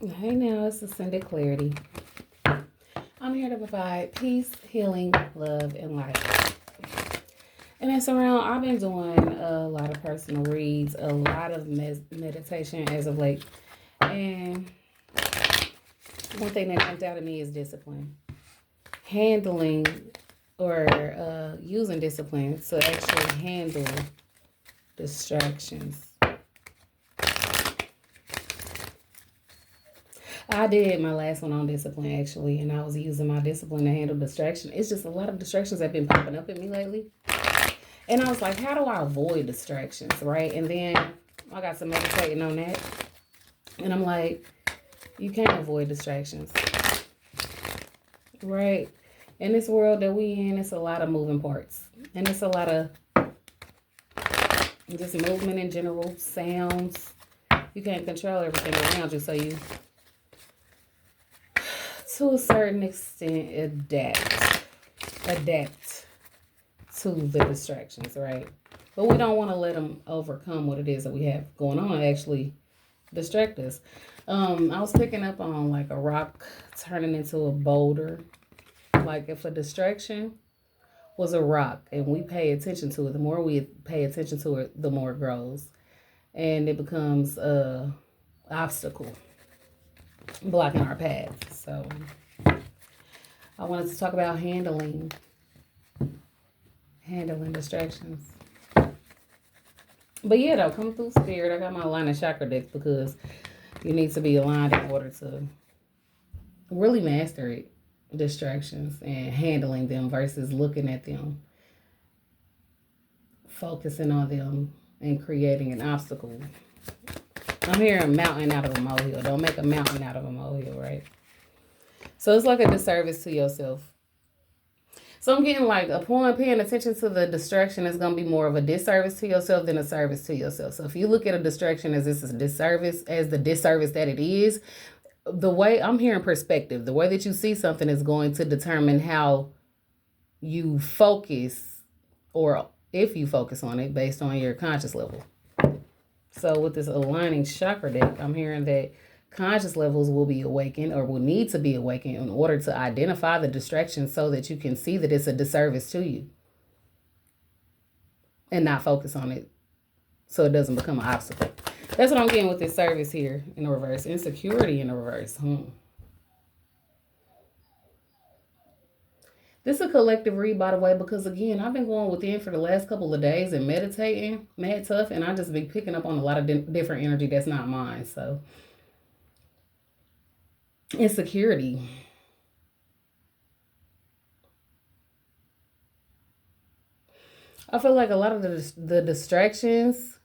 Hey now, it's Ascended Clarity. I'm here to provide peace, healing, love, and light. And it's around, I've been doing a lot of personal reads, a lot of meditation as of late. And one thing that jumped out at me is discipline. Handling or using discipline to actually handle distractions. I did my last one on discipline actually, and I was using my discipline to handle distraction. It's just a lot of distractions have been popping up at me lately. And I was like, how do I avoid distractions, right? And then I got some meditating on that. And I'm like, you can't avoid distractions, right? In this world that we in, it's a lot of moving parts. And it's a lot of just movement in general, sounds. You can't control everything around you, so you to a certain extent adapt to the distractions, right? But we don't want to let them overcome what it is that we have going on and actually distract us. I was picking up on like a rock turning into a boulder. Like if a distraction was a rock and we pay attention to it, the more we pay attention to it, the more it grows. And it becomes a obstacle blocking our path. So I wanted to talk about handling distractions. But yeah, though, coming through spirit, I got my line of chakra decks because you need to be aligned in order to really master it. Distractions and handling them versus looking at them, focusing on them, and creating an obstacle. I'm hearing a mountain out of a molehill. Don't make a mountain out of a molehill, right? So it's like a disservice to yourself. So I'm getting like upon paying attention to the distraction is going to be more of a disservice to yourself than a service to yourself. So if you look at a distraction as this is a disservice, as the disservice that it is, the way I'm hearing perspective, the way that you see something is going to determine how you focus or if you focus on it based on your conscious level. So with this aligning chakra deck, I'm hearing that conscious levels will be awakened or will need to be awakened in order to identify the distraction so that you can see that it's a disservice to you and not focus on it so it doesn't become an obstacle. That's what I'm getting with this service here in the reverse. Insecurity in the reverse. This is a collective read, by the way, because again, I've been going within for the last couple of days and meditating, mad tough, and I just been picking up on a lot of different energy that's not mine. So, insecurity. I feel like a lot of the distractions.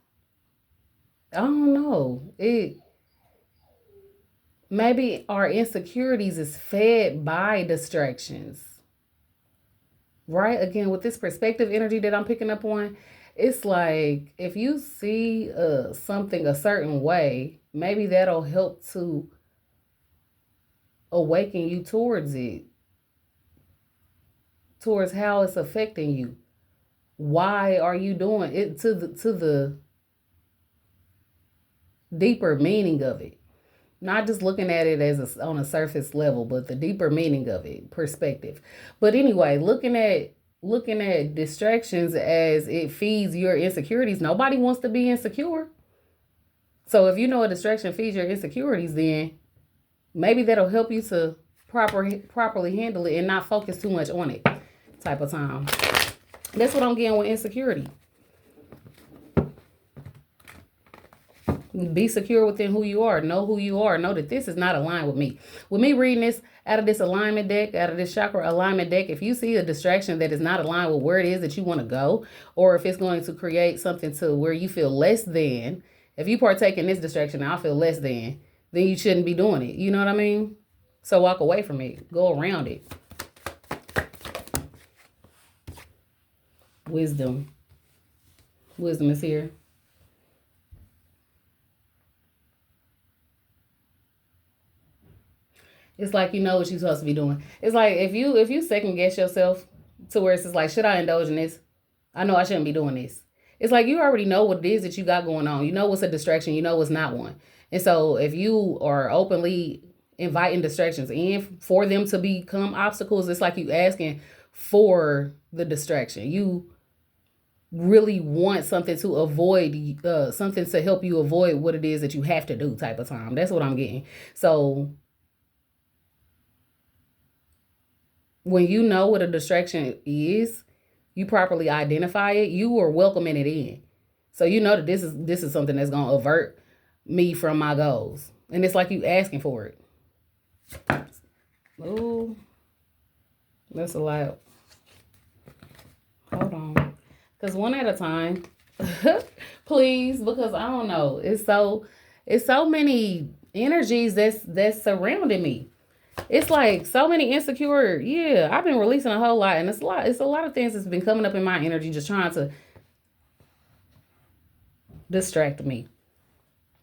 I don't know. It maybe our insecurities is fed by distractions, right? Again, with this perspective energy that I'm picking up on, it's like if you see something a certain way, maybe that'll help to awaken you towards it, towards how it's affecting you. Why are you doing it to the deeper meaning of it? Not just looking at it as on a surface level, but the deeper meaning of it, perspective. But anyway, looking at distractions as it feeds your insecurities. Nobody wants to be insecure. So if you know a distraction feeds your insecurities, then maybe that'll help you to properly handle it and not focus too much on it type of time. That's what I'm getting with insecurity. Be secure within who you are. Know who you are. Know that this is not aligned with me. With me reading this out of this alignment deck, out of this chakra alignment deck, if you see a distraction that is not aligned with where it is that you want to go, or if it's going to create something to where you feel less than, if you partake in this distraction, I feel less than, then you shouldn't be doing it. You know what I mean? So walk away from it. Go around it. Wisdom. Wisdom is here. It's like you know what you're supposed to be doing. It's like if you second guess yourself to where it's just like, should I indulge in this? I know I shouldn't be doing this. It's like you already know what it is that you got going on. You know what's a distraction. You know what's not one. And so if you are openly inviting distractions in for them to become obstacles, it's like you asking for the distraction. You really want something to avoid, something to help you avoid what it is that you have to do type of time. That's what I'm getting. So when you know what a distraction is, you properly identify it, you are welcoming it in. So you know that this is something that's gonna avert me from my goals. And it's like you asking for it. Oh, that's a lot. Hold on. Cause one at a time. Please, because I don't know. It's so many energies that's surrounding me. It's like so many insecure. Yeah, I've been releasing a whole lot, and it's a lot of things that's been coming up in my energy, just trying to distract me.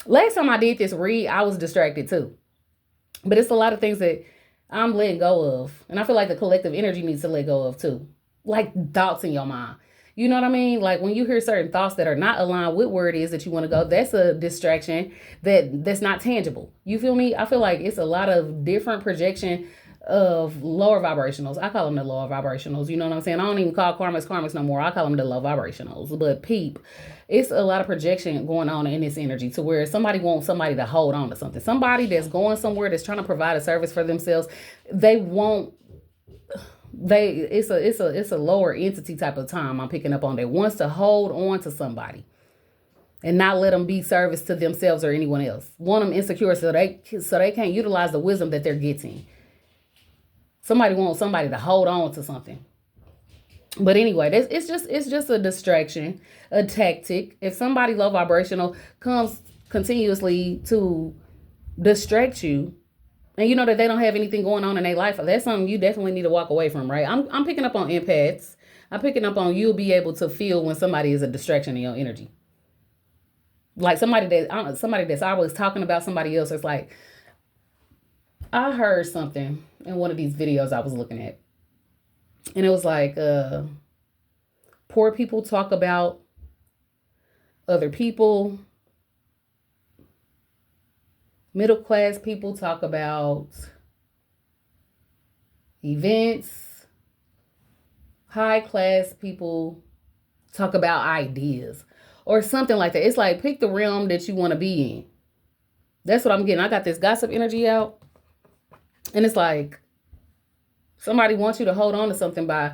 Last time I did this read, I was distracted too. But it's a lot of things that I'm letting go of. And I feel like the collective energy needs to let go of too. Like thoughts in your mind. You know what I mean? Like when you hear certain thoughts that are not aligned with where it is that you want to go, that's a distraction that's not tangible. You feel me? I feel like it's a lot of different projection of lower vibrationals. I call them the lower vibrationals. You know what I'm saying? I don't even call karmas no more. I call them the low vibrationals. But peep, it's a lot of projection going on in this energy to where somebody wants somebody to hold on to something. Somebody that's going somewhere that's trying to provide a service for themselves, they won't it's a lower entity type of time I'm picking up on that wants to hold on to somebody and not let them be service to themselves or anyone else. Want them insecure so they can't utilize the wisdom that they're getting. Somebody wants somebody to hold on to something. But anyway, it's just a distraction, a tactic. If somebody low vibrational comes continuously to distract you, and you know that they don't have anything going on in their life, that's something you definitely need to walk away from, right? I'm picking up on empaths. I'm picking up on you'll be able to feel when somebody is a distraction in your energy. Like somebody that's always talking about somebody else. It's like I heard something in one of these videos I was looking at, and it was like poor people talk about other people, middle class people talk about events, high class people talk about ideas or something like that. It's like pick the realm that you want to be in. That's what I'm getting. I got this gossip energy out, and it's like somebody wants you to hold on to something by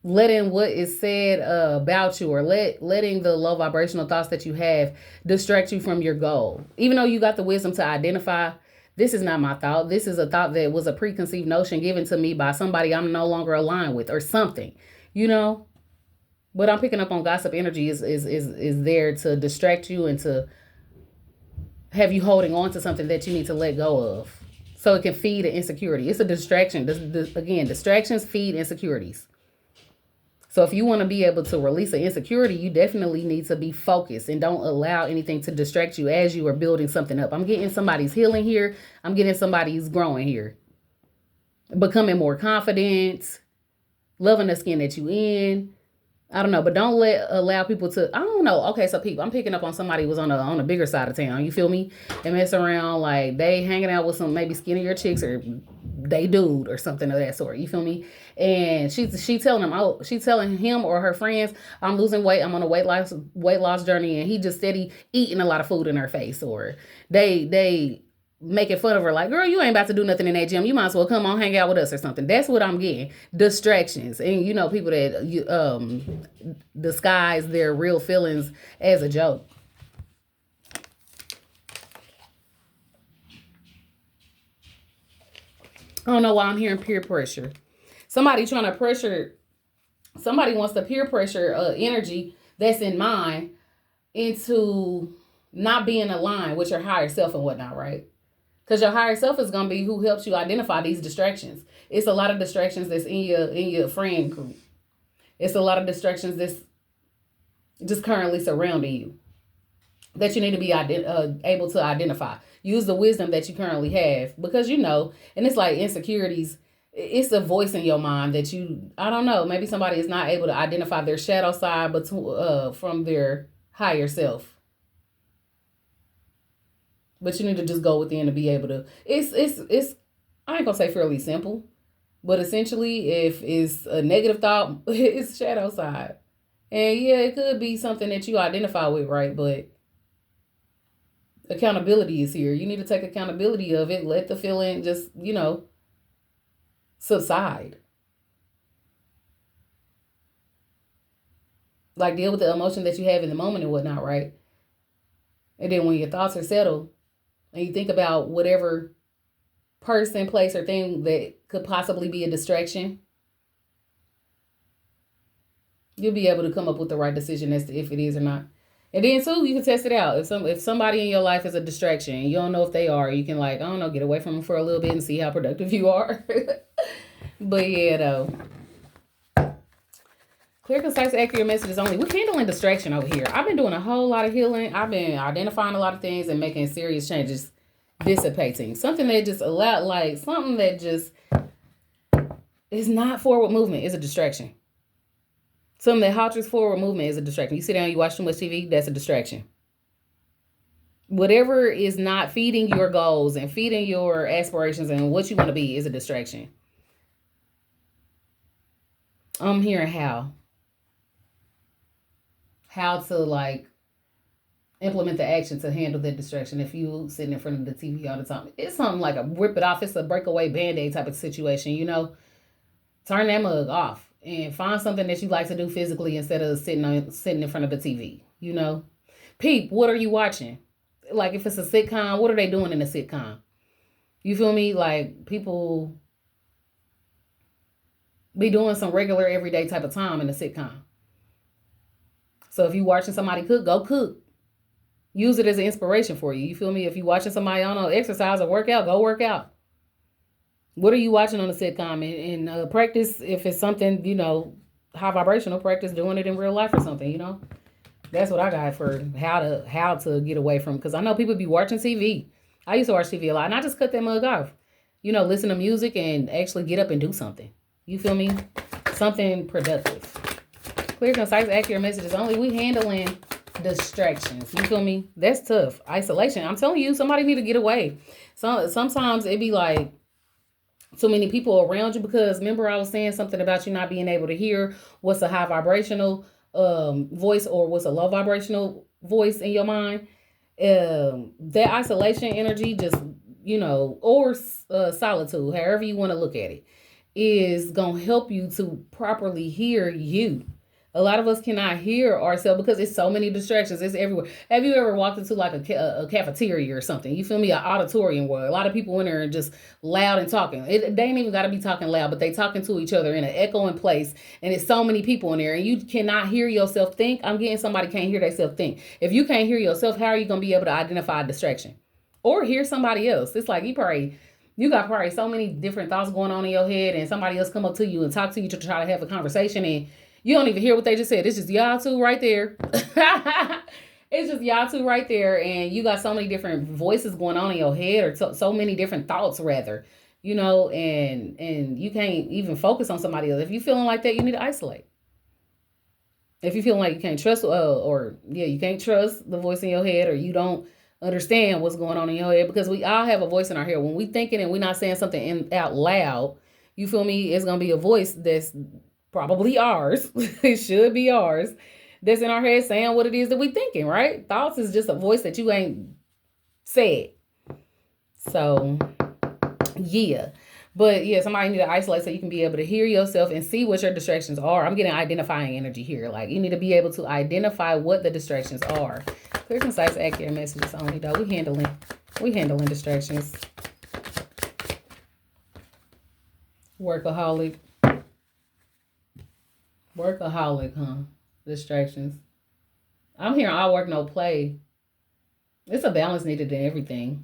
letting what is said about you or letting the low vibrational thoughts that you have distract you from your goal. Even though you got the wisdom to identify, this is not my thought. This is a thought that was a preconceived notion given to me by somebody I'm no longer aligned with or something, you know? But I'm picking up on gossip energy is there to distract you and to have you holding on to something that you need to let go of so it can feed an insecurity. It's a distraction. Again, distractions feed insecurities. So if you want to be able to release an insecurity, you definitely need to be focused and don't allow anything to distract you as you are building something up. I'm getting somebody's healing here. I'm getting somebody's growing here. Becoming more confident, loving the skin that you in. I don't know, but don't allow people to, I don't know. Okay, so people, I'm picking up on somebody who was on a bigger side of town. You feel me? And mess around like they hanging out with some maybe skinnier chicks or they dude or something of that sort. You feel me? And she telling him or her friends, I'm losing weight. I'm on a weight loss journey, and he just steady eating a lot of food in her face, or they making fun of her like, girl, you ain't about to do nothing in that gym. You might as well come on, hang out with us or something. That's what I'm getting. Distractions. And you know, people that disguise their real feelings as a joke. I don't know why I'm hearing peer pressure. Somebody wants the peer pressure energy that's in mind into not being aligned with your higher self and whatnot, right? Because your higher self is gonna be who helps you identify these distractions. It's a lot of distractions that's in your friend group. It's a lot of distractions that's just currently surrounding you that you need to be able to identify. Use the wisdom that you currently have, because you know, and it's like insecurities. It's a voice in your mind that I don't know, maybe somebody is not able to identify their shadow side from their higher self. But you need to just go within to be able to. It's. I ain't gonna say fairly simple, but essentially, if it's a negative thought, it's shadow side, and yeah, it could be something that you identify with, right? But accountability is here. You need to take accountability of it. Let the feeling just subside. Like deal with the emotion that you have in the moment and whatnot, right? And then when your thoughts are settled and you think about whatever person, place, or thing that could possibly be a distraction, you'll be able to come up with the right decision as to if it is or not. And then too, you can test it out. If somebody in your life is a distraction, and you don't know if they are, you can like, I don't know, get away from them for a little bit and see how productive you are. But yeah, though. Clear, concise, accurate messages only. We're handling distraction over here. I've been doing a whole lot of healing. I've been identifying a lot of things and making serious changes, dissipating. Something that just something that just is not forward movement is a distraction. Something that halts forward movement is a distraction. You sit down, you watch too much TV, that's a distraction. Whatever is not feeding your goals and feeding your aspirations and what you want to be is a distraction. I'm hearing how to implement the action to handle that distraction. If you sitting in front of the TV all the time, it's something like a rip it off. It's a breakaway Band-Aid type of situation, turn that mug off and find something that you like to do physically instead of sitting in front of the TV, Peep, what are you watching? Like if it's a sitcom, what are they doing in a sitcom? You feel me? Like people be doing some regular everyday type of time in a sitcom. So if you're watching somebody cook, go cook. Use it as an inspiration for you. You feel me? If you're watching somebody, I don't know, exercise or work out, go work out. What are you watching on a sitcom? And practice, if it's something, high vibrational, practice doing it in real life or something, That's what I got for how to get away from, because I know people be watching TV. I used to watch TV a lot, and I just cut that mug off. Listen to music and actually get up and do something. You feel me? Something productive. Clear, concise, accurate messages only. We handling distractions. You feel me? That's tough. Isolation. I'm telling you, somebody need to get away. Sometimes it be like too many people around you, because remember I was saying something about you not being able to hear what's a high vibrational voice or what's a low vibrational voice in your mind. That isolation energy, just or solitude, however you want to look at it, is gonna help you to properly hear you. A lot of us cannot hear ourselves because it's so many distractions. It's everywhere. Have you ever walked into like a cafeteria or something? You feel me? An auditorium where a lot of people in there are just loud and talking. They ain't even got to be talking loud, but they talking to each other in an echoing place. And it's so many people in there and you cannot hear yourself think. I'm getting somebody can't hear themselves think. If you can't hear yourself, how are you going to be able to identify a distraction? Or hear somebody else? It's like you got probably so many different thoughts going on in your head, and somebody else come up to you and talk to you to try to have a conversation, and you don't even hear what they just said. It's just y'all two right there. It's just y'all two right there, and you got so many different voices going on in your head, or so many different thoughts rather, and you can't even focus on somebody else. If you feeling like that, you need to isolate. If you feeling like you can't trust, you can't trust the voice in your head, or you don't understand what's going on in your head, because we all have a voice in our head. When we thinking and we're not saying something out loud, you feel me? It's gonna be a voice that's probably ours. It should be ours. That's in our head saying what it is that we thinking, right? Thoughts is just a voice that you ain't said. So yeah. But yeah, somebody need to isolate so you can be able to hear yourself and see what your distractions are. I'm getting identifying energy here. Like you need to be able to identify what the distractions are. Clear, concise, accurate messages only, though. We handling distractions. Workaholic, huh? Distractions. I'm hearing all work, no play. It's a balance needed in everything.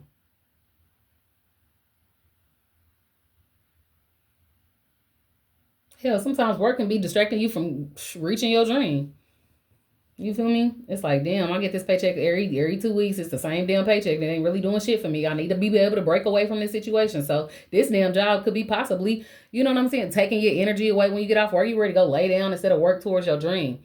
Hell, sometimes work can be distracting you from reaching your dream. You feel me? It's like, damn, I get this paycheck every 2 weeks. It's the same damn paycheck. That ain't really doing shit for me. I need to be able to break away from this situation. So this damn job could be possibly, you know what I'm saying, taking your energy away when you get off work. You ready to go lay down instead of work towards your dream.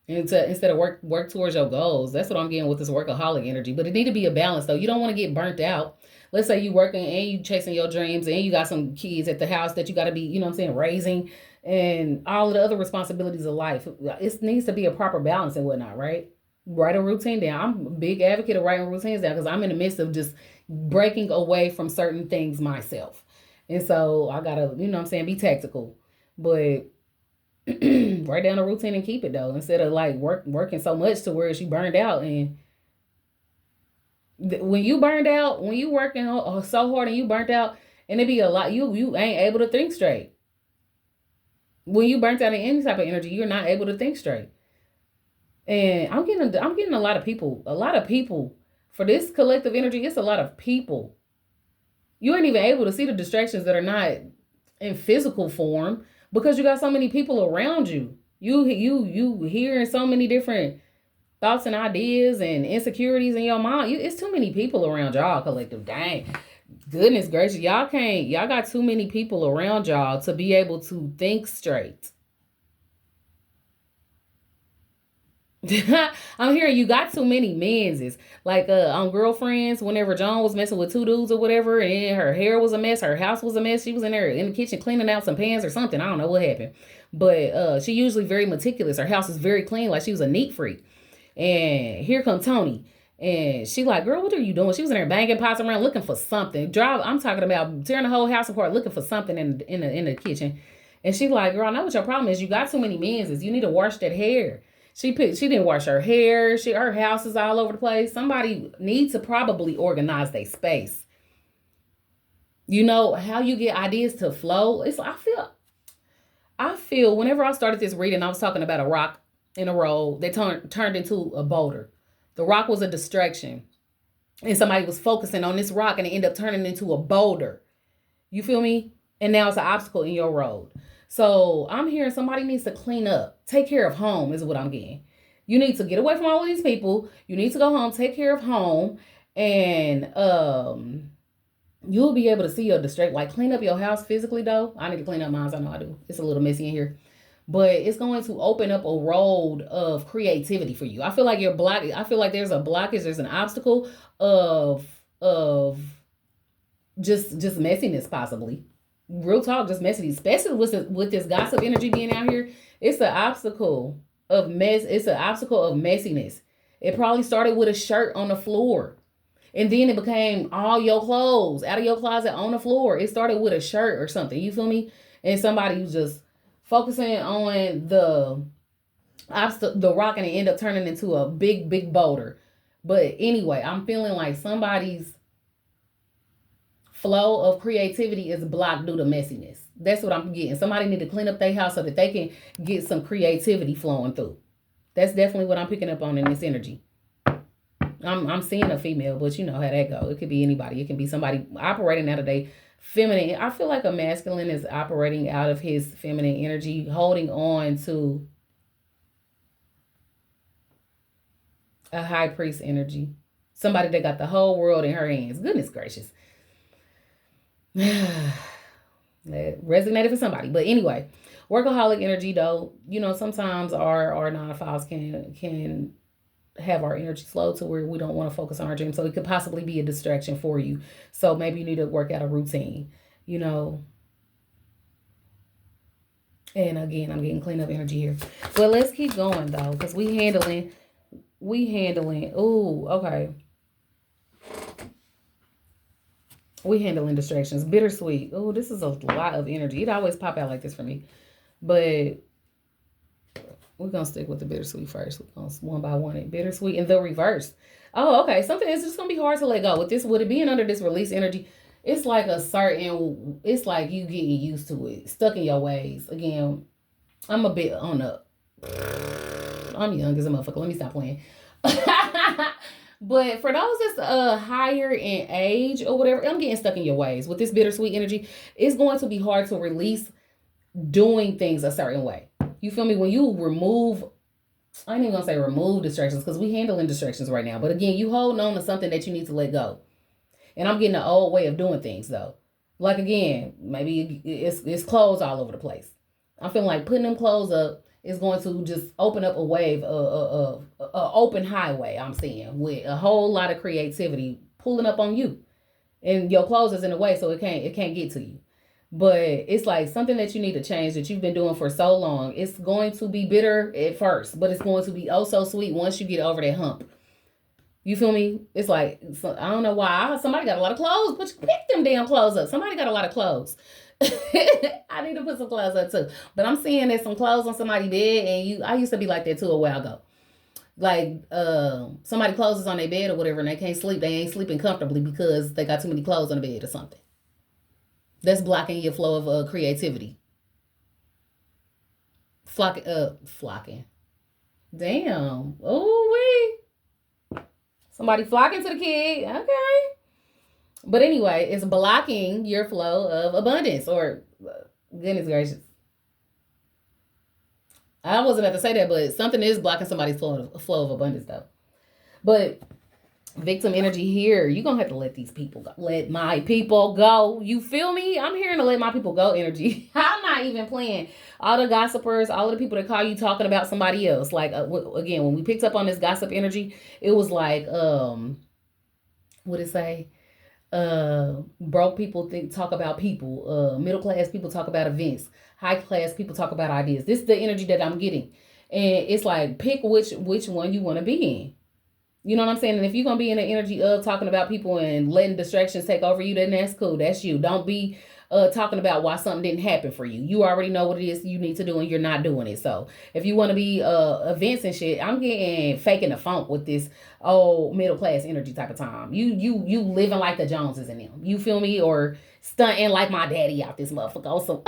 And instead of work towards your goals. That's what I'm getting with this workaholic energy. But it need to be a balance though. You don't want to get burnt out. Let's say you working and you chasing your dreams and you got some kids at the house that you got to be, you know what I'm saying, raising and all of the other responsibilities of life. It needs to be a proper balance and whatnot, right? Write a routine down. I'm a big advocate of writing routines down because I'm in the midst of just breaking away from certain things myself. And so I gotta, you know what I'm saying, be tactical. But write down a routine and keep it though, instead of like working so much to where she burned out. And when you burned out, when you working so hard and you burnt out, and it be a lot, you ain't able to think straight. When you burnt out in any type of energy, you're not able to think straight. And I'm getting a lot of people for this collective energy. It's a lot of people. You ain't even able to see the distractions that are not in physical form because you got so many people around you. You hearing so many different thoughts and ideas and insecurities in your mind. It's too many people around y'all collective. Dang. Goodness gracious. Y'all got too many people around y'all to be able to think straight. I'm hearing you got too many menses. Like on Girlfriends, whenever Joan was messing with two dudes or whatever, and her hair was a mess, her house was a mess. She was in there in the kitchen cleaning out some pans or something. I don't know what happened. But she usually very meticulous. Her house is very clean, like she was a neat freak. And here come Tony. And she like, girl, what are you doing? She was in there banging pots around looking for something. I'm talking about tearing the whole house apart looking for something in the kitchen. And she like, girl, I know what your problem is. You got too many menses. You need to wash that hair. She didn't wash her hair. Her house is all over the place. Somebody needs to probably organize their space. You know how you get ideas to flow. I feel whenever I started this reading, I was talking about a rock in a road that turned into a boulder. The rock was a distraction, and somebody was focusing on this rock, and it ended up turning into a boulder. You feel me? And now it's an obstacle in your road. So I'm hearing somebody needs to clean up, take care of home is what I'm getting. You need to get away from all of these people. You need to go home, take care of home, and you'll be able to see your distract. Like clean up your house physically though. I need to clean up mine. I know I do. It's a little messy in here, but it's going to open up a road of creativity for you. I feel like you're blocked. I feel like there's a blockage. There's an obstacle of just messiness possibly. Real talk, just messy, especially with this gossip energy being out here. It's an obstacle of mess. It's an obstacle of messiness. It probably started with a shirt on the floor, and then it became all your clothes out of your closet on the floor. It started with a shirt or something. You feel me? And somebody who's just focusing on the rock, and it end up turning into a big boulder. But anyway, I'm feeling like somebody's flow of creativity is blocked due to messiness. That's what I'm getting. Somebody need to clean up their house so that they can get some creativity flowing through. That's definitely what I'm picking up on in this energy. I'm seeing a female, but you know how that go. It could be anybody. It can be somebody operating out of their feminine. I feel like a masculine is operating out of his feminine energy, holding on to a high priest energy. Somebody that got the whole world in her hands. Goodness gracious. That resonated for somebody. But anyway, workaholic energy though, you know, sometimes our 9-to-5s can have our energy slow to where we don't want to focus on our dreams. So it could possibly be a distraction for you. So maybe you need to work out a routine, you know. And again, I'm getting clean up energy here. But let's keep going though, because we handling. Ooh, okay. We handling distractions. Bittersweet. Oh, this is a lot of energy. It always pop out like this for me. But we're going to stick with the bittersweet first. We're going to one by one. Bittersweet and the reverse. Oh, okay. Something is just going to be hard to let go. With it being under this release energy, it's like it's like you getting used to it. Stuck in your ways. Again, I'm a bit on the, I'm young as a motherfucker. Let me stop playing. But for those that's higher in age or whatever, I'm getting stuck in your ways. With this bittersweet energy, it's going to be hard to release doing things a certain way. You feel me? When you remove, I ain't even gonna say remove distractions because we handling distractions right now. But again, you holding on to something that you need to let go. And I'm getting an old way of doing things though. Like again, maybe it's clothes all over the place. I'm feeling like putting them clothes up is going to just open up a wave, open highway. I'm seeing with a whole lot of creativity pulling up on you, and your clothes is in the way, so it can't get to you. But it's like something that you need to change that you've been doing for so long. It's going to be bitter at first, but it's going to be oh so sweet once you get over that hump. You feel me? It's like, so, I don't know why. Somebody got a lot of clothes. Pick them damn clothes up. Somebody got a lot of clothes. I need to put some clothes up too. But I'm seeing there's some clothes on somebody's bed, and I used to be like that too a while ago. Like somebody closes on their bed or whatever, and they can't sleep. They ain't sleeping comfortably because they got too many clothes on the bed or something. That's blocking your flow of creativity. Flocking. Damn. Oh, wait. Somebody flocking to the kid. Okay. But anyway, it's blocking your flow of abundance or goodness gracious. I wasn't about to say that, but something is blocking somebody's flow of abundance though. But victim energy here, you're gonna have to let these people go. Let my people go. You feel me? I'm hearing to let my people go energy. I'm not even playing. All the gossipers, all of the people that call you talking about somebody else. Like again, when we picked up on this gossip energy, it was like what did it say? Broke people talk about people. Middle class people talk about events. High class people talk about ideas. This is the energy that I'm getting, and it's like pick which one you want to be in. You know what I'm saying? And if you're going to be in the energy of talking about people and letting distractions take over you, then that's cool. That's you. Don't be talking about why something didn't happen for you. You already know what it is you need to do and you're not doing it. So if you want to be events and shit, I'm getting faking the funk with this old middle class energy type of time. You living like the Joneses in them. You feel me? Or stunting like my daddy out this motherfucker. Also.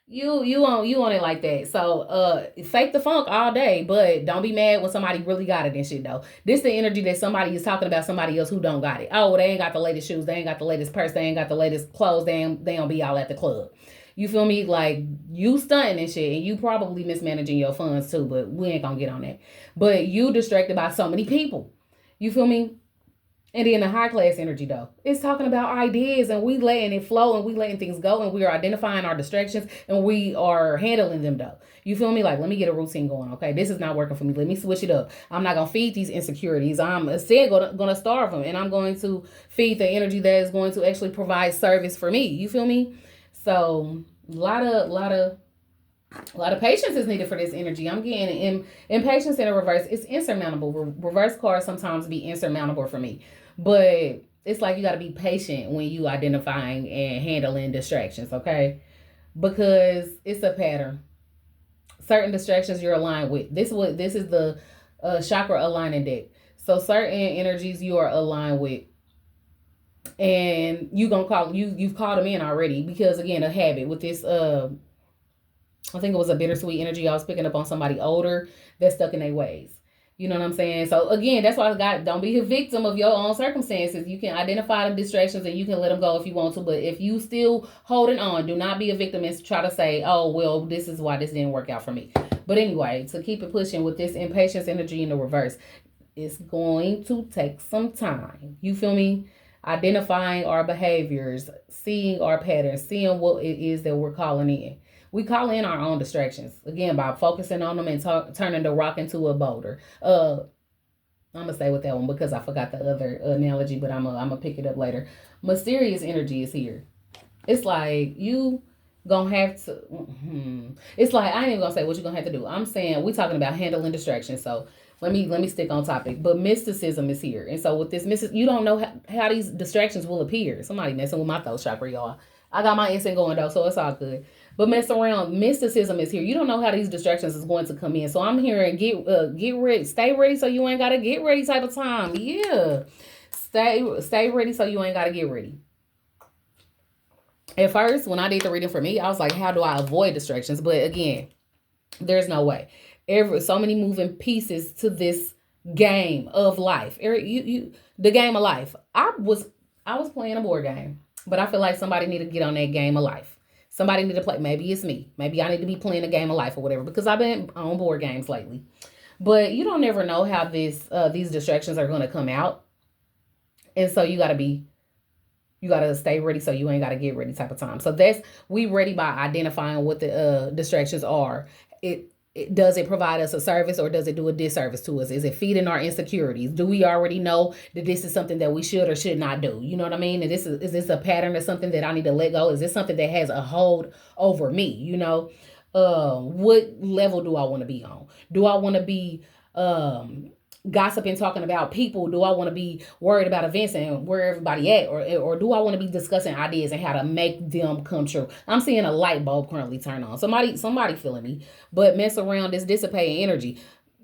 You on it like that. So fake the funk all day, but don't be mad when somebody really got it and shit though. This the energy that somebody is talking about somebody else who don't got it. Oh, well, they ain't got the latest shoes, they ain't got the latest purse, they ain't got the latest clothes, they don't be all at the club. You feel me? Like you stunting and shit, and you probably mismanaging your funds too, but we ain't gonna get on that. But you distracted by so many people. You feel me? And then the high class energy though, it's talking about ideas and we letting it flow and we letting things go and we are identifying our distractions and we are handling them though. You feel me? Like, let me get a routine going. Okay, this is not working for me. Let me switch it up. I'm not going to feed these insecurities. I'm instead going to starve them, and I'm going to feed the energy that is going to actually provide service for me. You feel me? So a lot of patience is needed for this energy. I'm getting impatience in a reverse. It's insurmountable. Reverse cards sometimes be insurmountable for me. But it's like you got to be patient when you identifying and handling distractions, okay? Because it's a pattern. Certain distractions you're aligned with. This is the chakra aligning deck. So certain energies you are aligned with, and you've called them in already because again a habit with this. I think it was a bittersweet energy. I was picking up on somebody older that's stuck in their ways. You know what I'm saying? So again, that's why I got don't be a victim of your own circumstances. You can identify the distractions and you can let them go if you want to. But if you still holding on, do not be a victim and try to say, oh, well, this is why this didn't work out for me. But anyway, to keep it pushing with this impatience energy in the reverse, it's going to take some time. You feel me? Identifying our behaviors, seeing our patterns, seeing what it is that we're calling in. We call in our own distractions, again, by focusing on them and turning the rock into a boulder. I'm going to stay with that one because I forgot the other analogy, but I'm going to pick it up later. Mysterious energy is here. It's like you going to have to... It's like, I ain't even going to say what you're going to have to do. I'm saying we're talking about handling distractions, so let me stick on topic. But mysticism is here. And so with this, you don't know how these distractions will appear. Somebody messing with my throat chakra, y'all. I got my incense going, though, so it's all good. But mess around, mysticism is here. You don't know how these distractions is going to come in. So I'm hearing get ready, stay ready so you ain't gotta get ready type of time. Yeah. Stay ready so you ain't gotta get ready. At first, when I did the reading for me, I was like, how do I avoid distractions? But again, there's no way. So many moving pieces to this game of life. The game of life. I was playing a board game, but I feel like somebody need to get on that game of life. Somebody need to play. Maybe it's me. Maybe I need to be playing a game of life or whatever because I've been on board games lately. But you don't never know how these distractions are going to come out. And so you got to be You got to stay ready so you ain't got to get ready type of time. So that's, we ready by identifying what the distractions are. It does it provide us a service or does it do a disservice to us? Is it feeding our insecurities? Do we already know that this is something that we should or should not do? You know what I mean? And is this a pattern or something that I need to let go? Is this something that has a hold over me? You know, what level do I want to be on? Do I want to be gossiping, talking about people? Do I want to be worried about events and where everybody at, or do I want to be discussing ideas and how to make them come true? I'm seeing a light bulb currently turn on. Somebody feeling me, but mess around this dissipating energy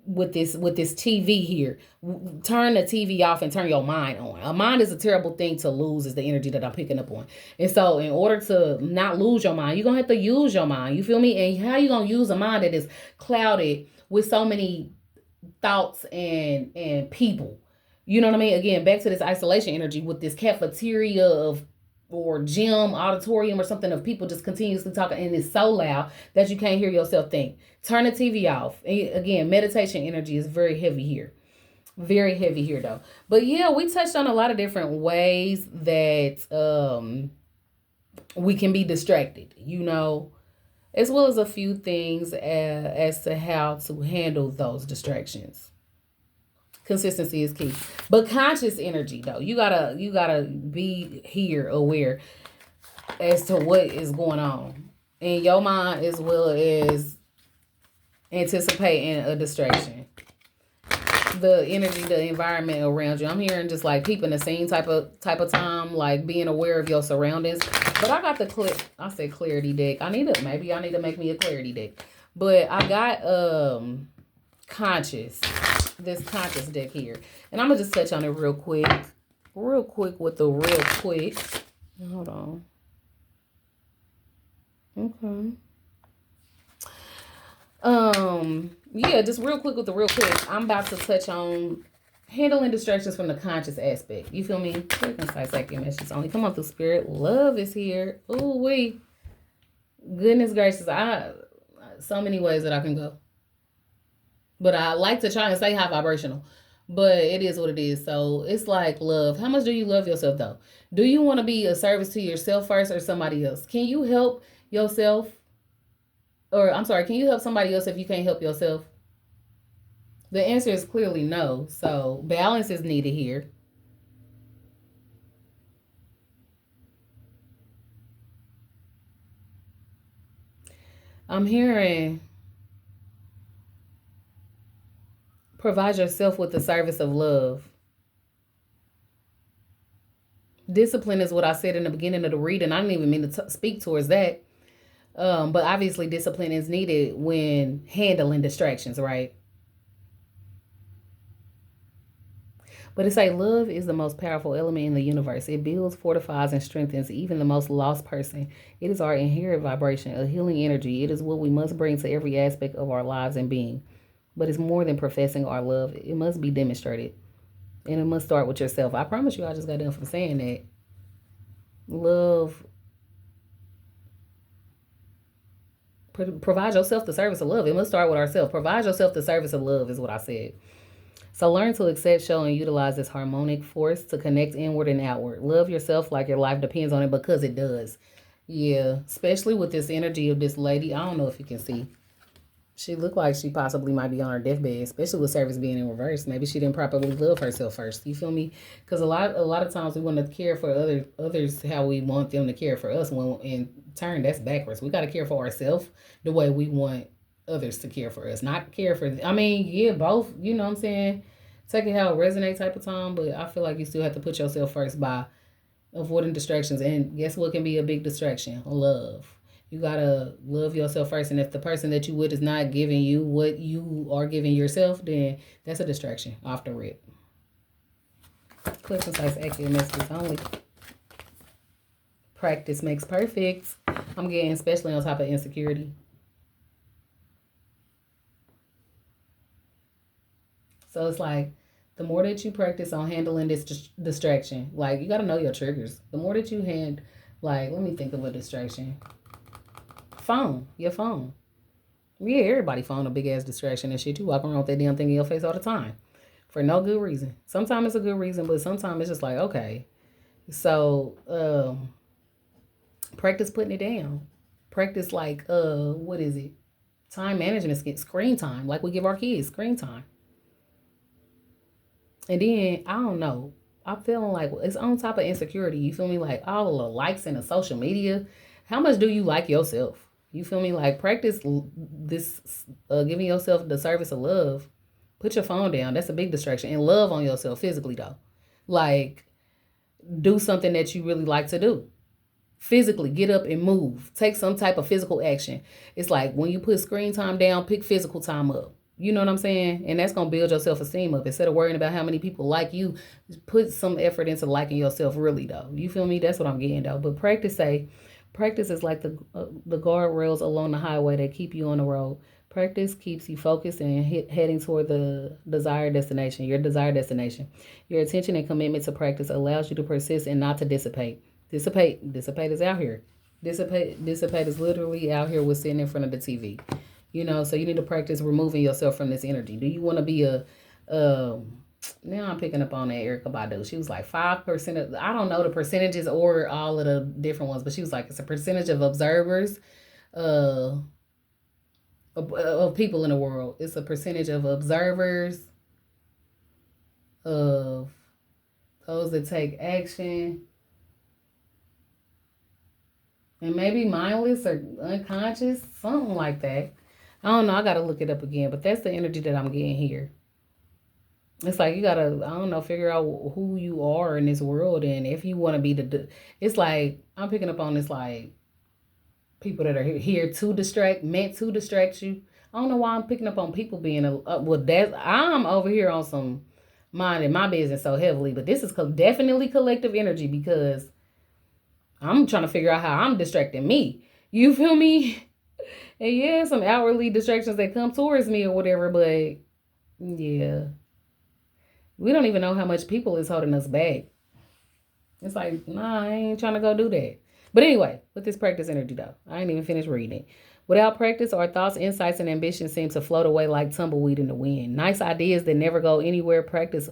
with this TV here. Turn the TV off and turn your mind on. A mind is a terrible thing to lose, is the energy that I'm picking up on. And so in order to not lose your mind, you're gonna have to use your mind. You feel me? And how you gonna use a mind that is clouded with so many thoughts and people? You know what I mean? Again, back to this isolation energy with this cafeteria of or gym, auditorium or something of people just continuously talking, and it's so loud that you can't hear yourself think. Turn the TV off. And again, meditation energy is very heavy here. Very heavy here though. But yeah, we touched on a lot of different ways that we can be distracted, you know, as well as a few things as to how to handle those distractions. Consistency is key. But conscious energy though, you gotta be here aware as to what is going on in your mind as well as anticipating a distraction. The energy, the environment around you. I'm hearing just like peeping the scene type of time, like being aware of your surroundings. But I got I said clarity deck. Maybe I need to make me a clarity deck. But I got this conscious deck here. And I'm gonna just touch on it real quick. With the real quick. Hold on. Okay. Yeah, just real quick with the real quick. I'm about to touch on handling distractions from the conscious aspect. You feel me? Clear, concise, accurate messages only. Come on through spirit. Love is here. Ooh wee. Goodness gracious. So many ways that I can go. But I like to try and stay high vibrational. But it is what it is. So it's like love. How much do you love yourself though? Do you want to be a service to yourself first or somebody else? Can you help yourself? Or I'm sorry, can you help somebody else if you can't help yourself? The answer is clearly no. So balance is needed here. I'm hearing provide yourself with the service of love. Discipline is what I said in the beginning of the reading. I didn't even mean to speak towards that. But obviously discipline is needed when handling distractions, right? But it's like love is the most powerful element in the universe. It builds, fortifies, and strengthens even the most lost person. It is our inherent vibration, a healing energy. It is what we must bring to every aspect of our lives and being. But it's more than professing our love. It must be demonstrated. And it must start with yourself. I promise you, I just got done from saying that. Love. Provide yourself the service of love. It must start with ourselves. Provide yourself the service of love is what I said. So learn to accept, show, and utilize this harmonic force to connect inward and outward. Love yourself like your life depends on it, because it does. Yeah, especially with this energy of this lady. I don't know if you can see. She looked like she possibly might be on her deathbed, especially with service being in reverse. Maybe she didn't properly love herself first. You feel me? Because a lot of times we want to care for others how we want them to care for us. When in turn, that's backwards. We got to care for ourselves the way we want others to care for us, not care for. I mean, yeah, both. You know what I'm saying? Take it how it resonates type of time, but I feel like you still have to put yourself first by avoiding distractions. And guess what can be a big distraction? Love. You gotta love yourself first, and if the person that you with is not giving you what you are giving yourself, then that's a distraction off the rip. Clear, concise, accurate messages only. Practice makes perfect. I'm getting especially on top of insecurity. So it's like the more that you practice on handling this distraction, like you gotta know your triggers. The more that you like, let me think of a distraction. Your phone. Yeah, everybody phone a big ass distraction and shit. You walk around with that damn thing in your face all the time for no good reason. Sometimes it's a good reason, but sometimes it's just like, okay, So practice putting it down. Practice like what is it? Time management, screen time, like we give our kids screen time. And then I don't know. I'm feeling like it's on top of insecurity. You feel me? Like all the likes in the social media. How much do you like yourself? You feel me? Like practice this, giving yourself the service of love. Put your phone down. That's a big distraction. And love on yourself physically though. Like do something that you really like to do. Physically, get up and move. Take some type of physical action. It's like when you put screen time down, pick physical time up. You know what I'm saying? And that's going to build your self-esteem up. Instead of worrying about how many people like you, put some effort into liking yourself really, though. You feel me? That's what I'm getting, though. But practice is like the guardrails along the highway that keep you on the road. Practice keeps you focused and heading toward the desired destination, your desired destination. Your attention and commitment to practice allows you to persist and not to dissipate. Dissipate is out here. Dissipate is literally out here with sitting in front of the TV. You know, so you need to practice removing yourself from this energy. Do you want to be now I'm picking up on that Erykah Badu. She was like 5% of, I don't know the percentages or all of the different ones, but she was like, it's a percentage of observers, uh, of people in the world. It's a percentage of observers, of those that take action, and maybe mindless or unconscious, something like that. I don't know. I got to look it up again, but that's the energy that I'm getting here. It's like you gotta, I don't know, figure out who you are in this world, and if you want to be it's like I'm picking up on this, like people that are here to distract, meant to distract you. I don't know why I'm picking up on people being well. That I'm over here on some minding my business so heavily, but this is definitely collective energy because I'm trying to figure out how I'm distracting me. You feel me? And yeah, some outwardly distractions that come towards me or whatever, but yeah. We don't even know how much people is holding us back. It's like, nah, I ain't trying to go do that. But anyway, with this practice energy though, I ain't even finished reading it. Without practice, our thoughts, insights, and ambitions seem to float away like tumbleweed in the wind. Nice ideas that never go anywhere. Practice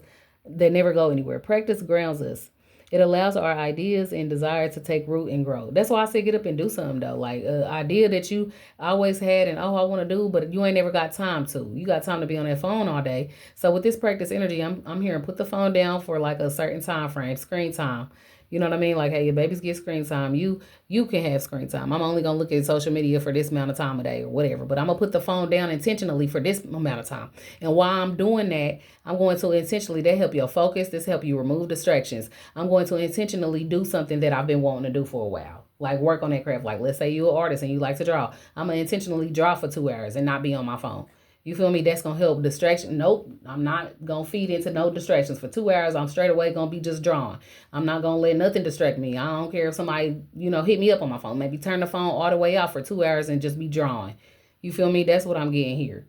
grounds us. It allows our ideas and desire to take root and grow. That's why I say get up and do something though. Like an idea that you always had and I want to do, but you ain't never got time to. You got time to be on that phone all day. So with this practice energy, I'm here and put the phone down for like a certain time frame, screen time. You know what I mean? Like, hey, your babies get screen time. You can have screen time. I'm only gonna look at social media for this amount of time a day or whatever. But I'm gonna put the phone down intentionally for this amount of time. And while I'm doing that, I'm going to intentionally that help your focus. This help you remove distractions. I'm going to intentionally do something that I've been wanting to do for a while. Like work on that craft. Like let's say you're an artist and you like to draw. I'm gonna intentionally draw for 2 hours and not be on my phone. You feel me? That's gonna help distraction. Nope, I'm not gonna feed into no distractions for 2 hours. I'm straight away gonna be just drawing. I'm not gonna let nothing distract me. I don't care if somebody, hit me up on my phone. Maybe turn the phone all the way off for 2 hours and just be drawing. You feel me? That's what I'm getting here.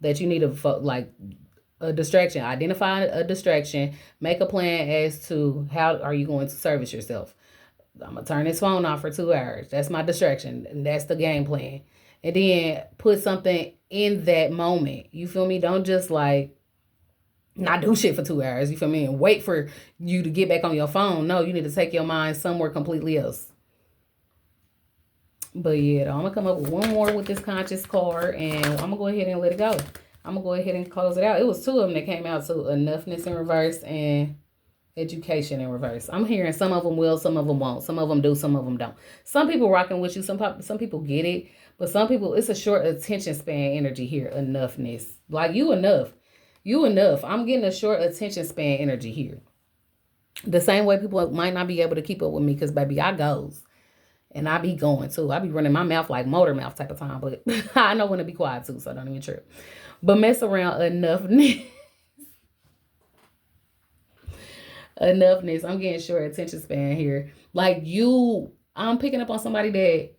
That you need to like a distraction. Identify a distraction. Make a plan as to how are you going to service yourself. I'm gonna turn this phone off for 2 hours. That's my distraction, and that's the game plan. And then put something in that moment. You feel me? Don't just like not do shit for 2 hours. You feel me? And wait for you to get back on your phone. No, you need to take your mind somewhere completely else. But yeah, I'm gonna come up with one more with this conscious card, and I'm gonna go ahead and let it go. I'm gonna go ahead and close it out. It was two of them that came out, so enoughness in reverse and education in reverse. I'm hearing some of them will, some of them won't. Some of them do, some of them don't. Some people rocking with you. Some people get it, but some people it's a short attention span energy here. Enoughness, like you enough. I'm getting a short attention span energy here. The same way people might not be able to keep up with me because baby, I goes. And I be going too. I be running my mouth like motor mouth type of time, but I know when to be quiet too, so don't even trip. But mess around enoughness. Enoughness. I'm getting short attention span here. Like I'm picking up on somebody that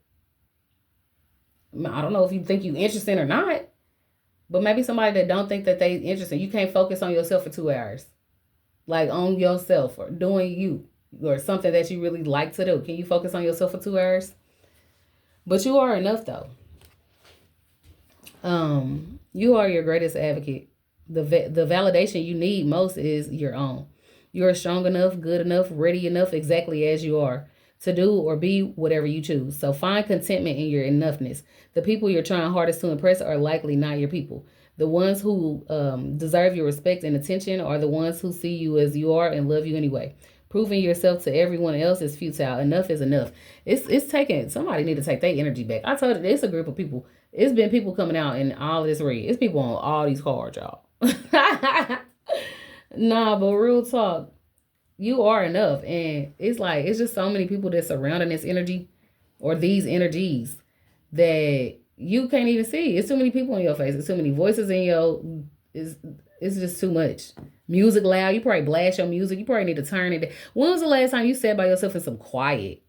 I don't know if you think you interesting or not, but maybe somebody that don't think that they interesting. You can't focus on yourself for 2 hours. Like on yourself or doing you or something that you really like to do. Can you focus on yourself for 2 hours? But you are enough though. You are your greatest advocate. The validation you need most is your own. You are strong enough, good enough, ready enough, exactly as you are to do or be whatever you choose. So find contentment in your enoughness. The people you're trying hardest to impress are likely not your people. The ones who deserve your respect and attention are the ones who see you as you are and love you anyway. Proving yourself to everyone else is futile. Enough is enough. It's taking, somebody need to take their energy back. I told you, it's a group of people. It's been people coming out in all this red. It's people on all these cards, y'all. Nah, but real talk, you are enough. And it's like, it's just so many people that surrounding this energy or these energies that you can't even see. It's too many people in your face. It's too many voices in your, it's just too much. Music loud. You probably blast your music. You probably need to turn it. When was the last time you sat by yourself in some quiet?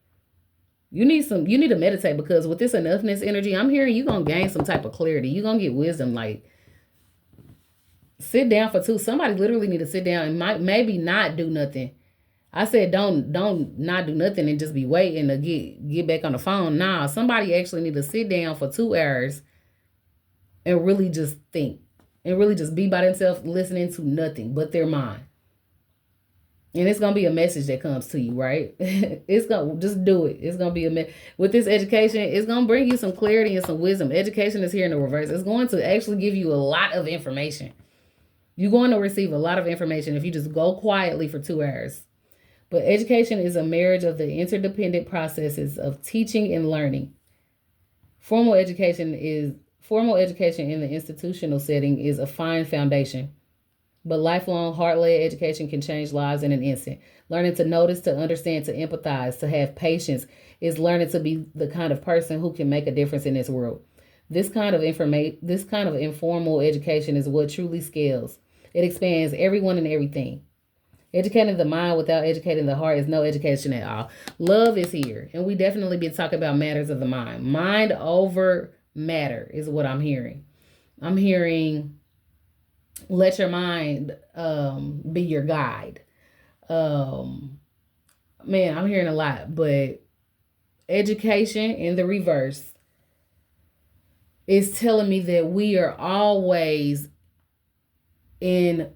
You need to meditate, because with this enoughness energy, I'm hearing you gonna gain some type of clarity. You gonna get wisdom. Like, sit down for two. Somebody literally need to sit down and maybe not do nothing. I said don't not do nothing and just be waiting to get back on the phone. Nah, somebody actually need to sit down for 2 hours and really just think and really just be by themselves, listening to nothing but their mind. And it's gonna be a message that comes to you, right? It's gonna, just do it. It's gonna be with this education. It's gonna bring you some clarity and some wisdom. Education is here in the reverse. It's going to actually give you a lot of information. You're going to receive a lot of information if you just go quietly for 2 hours. But education is a marriage of the interdependent processes of teaching and learning. Formal education in the institutional setting is a fine foundation. But lifelong, heart-led education can change lives in an instant. Learning to notice, to understand, to empathize, to have patience is learning to be the kind of person who can make a difference in this world. This kind of informal education is what truly scales. It expands everyone and everything. Educating the mind without educating the heart is no education at all. Love is here, and we definitely be talking about matters of the mind. Mind over matter is what I'm hearing. I'm hearing, let your mind be your guide. Man, I'm hearing a lot, but education in the reverse is telling me that we are always in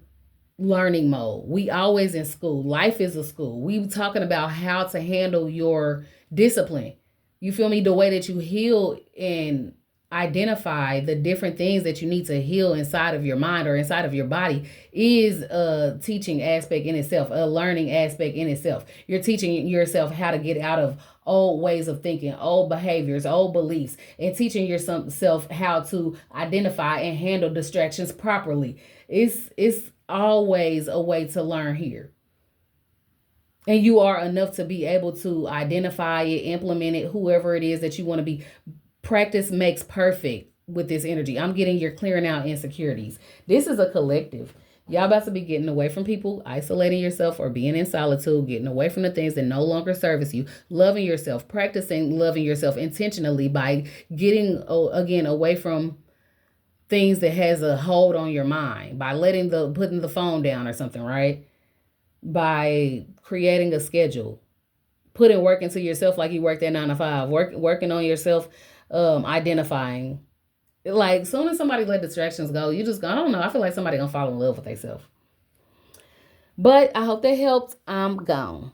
learning mode. We always in school. Life is a school. We talking about how to handle your discipline. You feel me? The way that you heal and identify the different things that you need to heal inside of your mind or inside of your body is a teaching aspect in itself, a learning aspect in itself. You're teaching yourself how to get out of old ways of thinking, old behaviors, old beliefs, and teaching yourself how to identify and handle distractions properly. It's always a way to learn here. And you are enough to be able to identify it, implement it, whoever it is that you want to be. Practice makes perfect with this energy. I'm getting you're clearing out insecurities. This is a collective. Y'all about to be getting away from people, isolating yourself or being in solitude, getting away from the things that no longer service you, loving yourself, practicing loving yourself intentionally by getting, again, away from things that has a hold on your mind, by putting the phone down or something, right? By creating a schedule, putting work into yourself like you work that 9 to 5, working on yourself, identifying. Like, soon as somebody let distractions go, you just go, I don't know, I feel like somebody gonna fall in love with themselves. But I hope that helped. I'm gone.